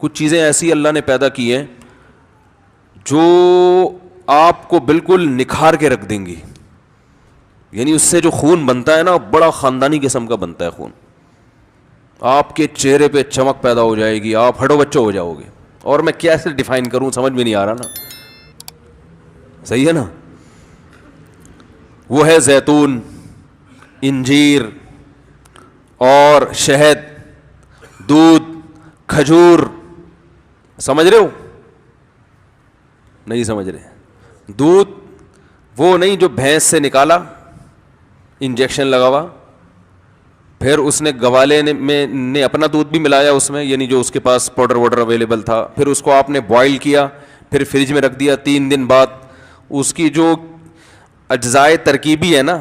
کچھ چیزیں ایسی اللہ نے پیدا کی ہیں جو آپ کو بالکل نکھار کے رکھ دیں گی. یعنی اس سے جو خون بنتا ہے نا, بڑا خاندانی قسم کا بنتا ہے خون. آپ کے چہرے پہ چمک پیدا ہو جائے گی, آپ ہٹو بچو ہو جاؤ گے. اور میں کیسے ڈیفائن کروں, سمجھ میں نہیں آ رہا نا, صحیح ہے نا. وہ ہے زیتون, انجیر اور شہد, دودھ, کھجور. سمجھ رہے ہو؟ نہیں سمجھ رہے. دودھ وہ نہیں جو بھینس سے نکالا, انجیکشن لگا ہوا, پھر اس نے گوالے نے اپنا دودھ بھی ملایا اس میں, یعنی جو اس کے پاس پاؤڈر واڈر اویلیبل تھا, پھر اس کو آپ نے بوائل کیا, پھر فریج میں رکھ دیا. 3 دن بعد اس کی جو اجزائے ترکیبی ہے نا,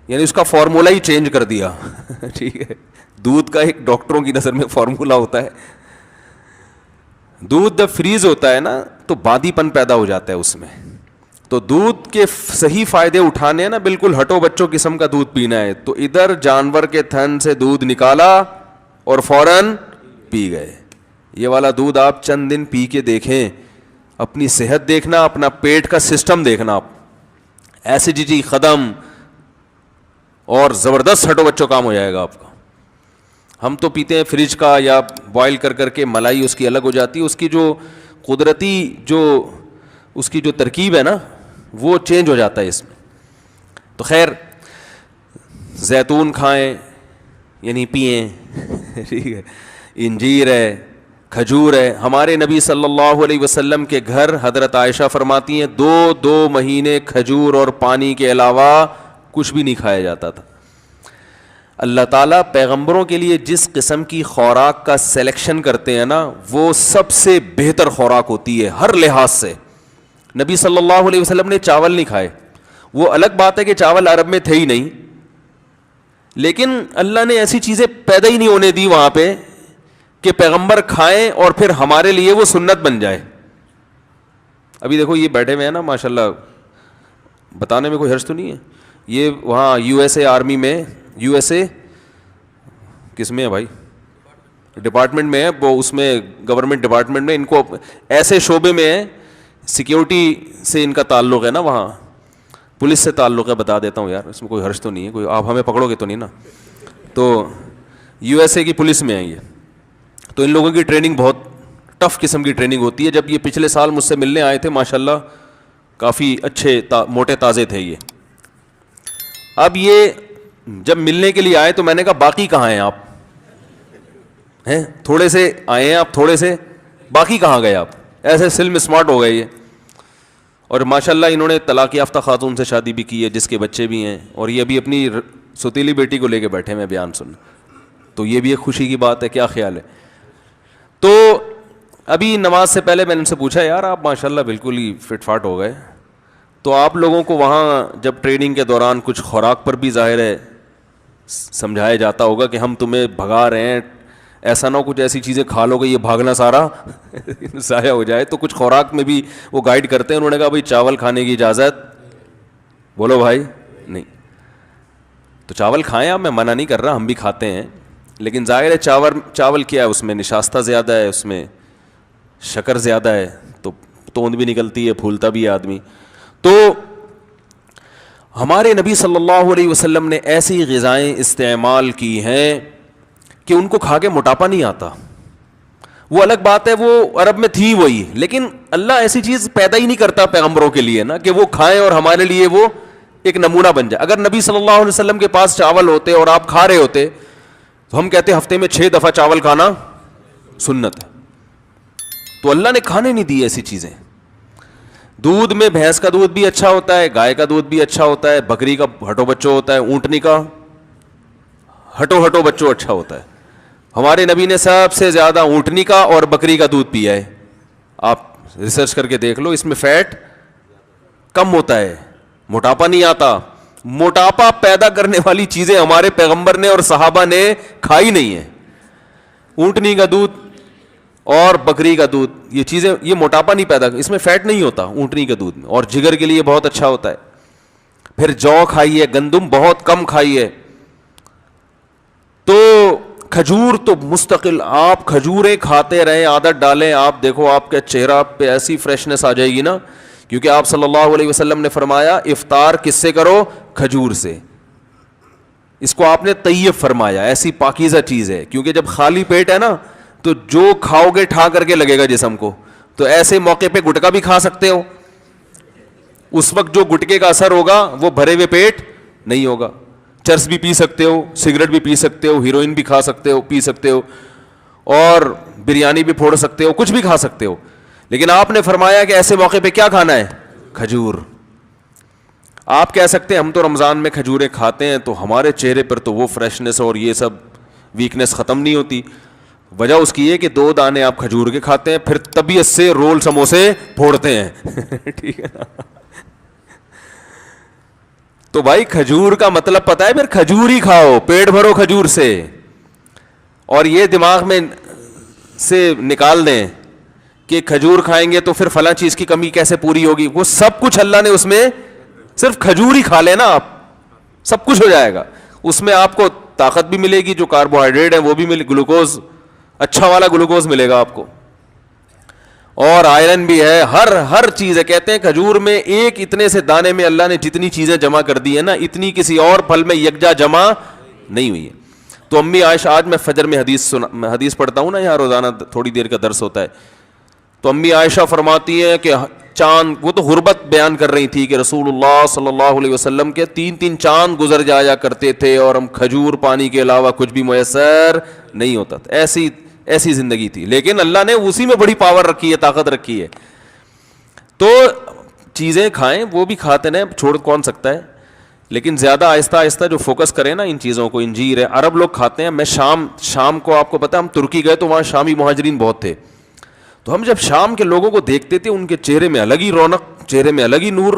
یعنی اس کا فارمولا ہی چینج کر دیا. ٹھیک ہے, دودھ کا ایک ڈاکٹروں کی نظر میں فارمولا ہوتا ہے. دودھ جب فریز ہوتا ہے نا تو باندی پن پیدا ہو جاتا ہے اس میں. تو دودھ کے صحیح فائدے اٹھانے ہیں نا, بالکل ہٹو بچوں قسم کا دودھ پینا ہے, تو ادھر جانور کے تھن سے دودھ نکالا اور فوراً پی گئے. یہ والا دودھ آپ چند دن پی کے دیکھیں, اپنی صحت دیکھنا, اپنا پیٹ کا سسٹم دیکھنا, آپ ایسیڈیٹی ختم اور زبردست ہٹو بچوں کام ہو جائے گا آپ کا. ہم تو پیتے ہیں فریج کا یا بوائل کر کر کے, ملائی اس کی الگ ہو جاتی ہے, اس کی جو قدرتی جو اس کی جو ترکیب ہے نا وہ چینج ہو جاتا ہے اس میں. تو خیر, زیتون کھائیں یعنی پئیں, ٹھیک ہے, انجیر ہے, کھجور ہے. ہمارے نبی صلی اللہ علیہ وسلم کے گھر حضرت عائشہ فرماتی ہیں 2 مہینے کھجور اور پانی کے علاوہ کچھ بھی نہیں کھایا جاتا تھا. اللہ تعالیٰ پیغمبروں کے لیے جس قسم کی خوراک کا سلیکشن کرتے ہیں نا, وہ سب سے بہتر خوراک ہوتی ہے ہر لحاظ سے. نبی صلی اللہ علیہ وسلم نے چاول نہیں کھائے. وہ الگ بات ہے کہ چاول عرب میں تھے ہی نہیں, لیکن اللہ نے ایسی چیزیں پیدا ہی نہیں ہونے دی وہاں پہ کہ پیغمبر کھائیں اور پھر ہمارے لیے وہ سنت بن جائے. ابھی دیکھو یہ بیٹھے ہوئے ہیں نا ماشاءاللہ, بتانے میں کوئی حرج تو نہیں ہے, یہ وہاں یو ایس اے آرمی میں, یو ایس اے کس میں ہے بھائی, ڈپارٹمنٹ میں ہے وہ, اس میں گورنمنٹ ڈپارٹمنٹ میں, ان کو ایسے شعبے میں ہے, سیکیورٹی سے ان کا تعلق ہے نا, وہاں پولیس سے تعلق ہے. بتا دیتا ہوں یار, اس میں کوئی حرج تو نہیں ہے, کوئی آپ ہمیں پکڑو گے تو نہیں نا. تو یو ایس اے کی پولیس میں ہیں یہ. تو ان لوگوں کی ٹریننگ بہت ٹف قسم کی ٹریننگ ہوتی ہے. جب یہ پچھلے سال مجھ سے ملنے آئے تھے ماشاءاللہ, کافی اچھے موٹے تازے تھے یہ. اب یہ جب ملنے کے لیے آئے تو میں نے کہا باقی کہاں ہیں آپ, ہیں تھوڑے سے آئے ہیں آپ, تھوڑے سے باقی کہاں گئے آپ. ایسے سلم اسمارٹ ہو گئے یہ. اور ماشاءاللہ انہوں نے طلاق یافتہ خاتون سے شادی بھی کی ہے جس کے بچے بھی ہیں, اور یہ ابھی اپنی ستیلی بیٹی کو لے کے بیٹھے ہیں بیان سننے. تو یہ بھی ایک خوشی کی بات ہے. کیا خیال ہے؟ تو ابھی نماز سے پہلے میں نے ان سے پوچھا, یار آپ ماشاءاللہ بالکل ہی فٹ فاٹ ہو گئے, تو آپ لوگوں کو وہاں جب ٹریننگ کے دوران کچھ خوراک پر بھی ظاہر ہے سمجھایا جاتا ہوگا کہ ہم تمہیں بھگا رہے ہیں, ایسا نہ ہو کچھ ایسی چیزیں کھا لو گے یہ بھاگنا سارا ضائع ہو جائے. تو کچھ خوراک میں بھی وہ گائیڈ کرتے ہیں. انہوں نے کہا بھائی چاول کھانے کی اجازت, بولو بھائی نہیں. تو چاول کھائیں آپ, میں منع نہیں کر رہا, ہم بھی کھاتے ہیں, لیکن ظاہر ہے چاول کیا ہے, اس میں نشاستہ زیادہ ہے, اس میں شکر زیادہ ہے, تو توند بھی نکلتی ہے, پھولتا بھی ہے آدمی. تو ہمارے نبی صلی اللہ علیہ وسلم نے ایسی غذائیں استعمال کی ہیں کہ ان کو کھا کے موٹاپا نہیں آتا. وہ الگ بات ہے وہ عرب میں تھی وہی, لیکن اللہ ایسی چیز پیدا ہی نہیں کرتا پیغمبروں کے لیے نا کہ وہ کھائیں اور ہمارے لیے وہ ایک نمونہ بن جائے. اگر نبی صلی اللہ علیہ وسلم کے پاس چاول ہوتے اور آپ کھا رہے ہوتے تو ہم کہتے ہفتے میں 6 دفعہ چاول کھانا سنت ہے. تو اللہ نے کھانے نہیں دی ایسی چیزیں. دودھ میں بھینس کا دودھ بھی اچھا ہوتا ہے, گائے کا دودھ بھی اچھا ہوتا ہے, بکری کا ہٹو بچو ہوتا ہے, اونٹنی کا ہٹو بچو اچھا ہوتا ہے. ہمارے نبی نے سب سے زیادہ اونٹنی کا اور بکری کا دودھ پیا ہے. آپ ریسرچ کر کے دیکھ لو, اس میں فیٹ کم ہوتا ہے, موٹاپا نہیں آتا. موٹاپا پیدا کرنے والی چیزیں ہمارے پیغمبر نے اور صحابہ نے کھائی نہیں ہیں. اونٹنی کا دودھ اور بکری کا دودھ, یہ چیزیں یہ موٹاپا نہیں پیدا, اس میں فیٹ نہیں ہوتا اونٹنی کے دودھ میں, اور جگر کے لیے بہت اچھا ہوتا ہے. پھر جو کھائیے, گندم بہت کم کھائیے. تو کھجور تو مستقل آپ کھجوریں کھاتے رہیں, عادت ڈالیں, آپ دیکھو آپ کے چہرہ پہ ایسی فریشنس آ جائے گی نا, کیونکہ آپ صلی اللہ علیہ وسلم نے فرمایا افطار کس سے کرو؟ کھجور سے. اس کو آپ نے طیب فرمایا, ایسی پاکیزہ چیز ہے, کیونکہ جب خالی پیٹ ہے نا تو جو کھاؤ گے ٹھا کر کے لگے گا جسم کو. تو ایسے موقع پہ گٹکا بھی کھا سکتے ہو, اس وقت جو گٹکے کا اثر ہوگا وہ بھرے ہوئے پیٹ نہیں ہوگا. چرس بھی پی سکتے ہو, سگریٹ بھی پی سکتے ہو, ہیروئن بھی کھا سکتے ہو, پی سکتے ہو, اور بریانی بھی پھوڑ سکتے ہو, کچھ بھی کھا سکتے ہو. لیکن آپ نے فرمایا کہ ایسے موقع پہ کیا کھانا ہے؟ کھجور. آپ کہہ سکتے ہیں ہم تو رمضان میں کھجوریں کھاتے ہیں تو ہمارے چہرے پر تو وہ فریشنس اور یہ سب ویکنس ختم نہیں ہوتی. وجہ اس کی ہے کہ 2 دانے آپ کھجور کے کھاتے ہیں, پھر طبیعت سے رول سموسے پھوڑتے ہیں. ٹھیک ہے نا. تو بھائی کھجور کا مطلب پتا ہے, پھر کھجور ہی کھاؤ, پیٹ بھرو کھجور سے. اور یہ دماغ میں سے نکال دیں کہ کھجور کھائیں گے تو پھر فلاں چیز کی کمی کیسے پوری ہوگی. وہ سب کچھ اللہ نے اس میں, صرف کھجور ہی کھا لینا آپ, سب کچھ ہو جائے گا. اس میں آپ کو طاقت بھی ملے گی, جو کاربوہائیڈریٹ ہے وہ بھی ملے, گلوکوز اچھا والا گلوکوز ملے گا آپ کو, اور آئرن بھی ہے, ہر چیز ہے. کہتے ہیں کھجور میں ایک اتنے سے دانے میں اللہ نے جتنی چیزیں جمع کر دی ہے نا, اتنی کسی اور پھل میں یکجا جمع نہیں ہوئی ہے. تو امی عائشہ, آج میں فجر میں حدیث پڑھتا ہوں نا یہاں روزانہ, تھوڑی دیر کا درس ہوتا ہے, تو امی عائشہ فرماتی ہیں کہ چاند, وہ تو غربت بیان کر رہی تھی کہ رسول اللہ صلی اللہ علیہ وسلم کے 3 چاند گزر جایا کرتے تھے اور ہم کھجور پانی کے علاوہ کچھ بھی میسر نہیں ہوتا تھا. ایسی زندگی تھی, لیکن اللہ نے اسی میں بڑی پاور رکھی ہے, طاقت رکھی ہے. تو چیزیں کھائیں, وہ بھی کھاتے رہیں, چھوڑ کون سکتا ہے, لیکن زیادہ آہستہ آہستہ جو فوکس کریں نا ان چیزوں کو. انجیر ہے, عرب لوگ کھاتے ہیں. میں شام کو, آپ کو پتا, ہم ترکی گئے تو وہاں شامی مہاجرین بہت تھے, تو ہم جب شام کے لوگوں کو دیکھتے تھے ان کے چہرے میں الگ ہی رونق, چہرے میں الگ ہی نور.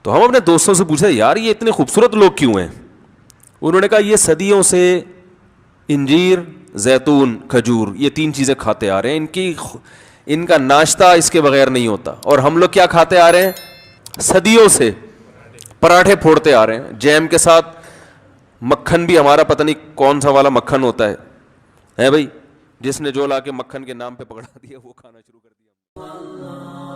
تو ہم اپنے دوستوں سے پوچھا یار یہ اتنے خوبصورت لوگ کیوں ہیں؟ انہوں نے کہا یہ صدیوں سے انجیر, زیتون, کھجور, یہ 3 چیزیں کھاتے آ رہے ہیں. ان کا ناشتہ اس کے بغیر نہیں ہوتا. اور ہم لوگ کیا کھاتے آ رہے ہیں؟ صدیوں سے پراٹھے پھوڑتے آ رہے ہیں, جیم کے ساتھ مکھن بھی ہمارا پتہ نہیں کون سا والا مکھن ہوتا ہے بھائی, جس نے جو لا کے مکھن کے نام پہ پکڑا دیا وہ کھانا شروع کر دیا.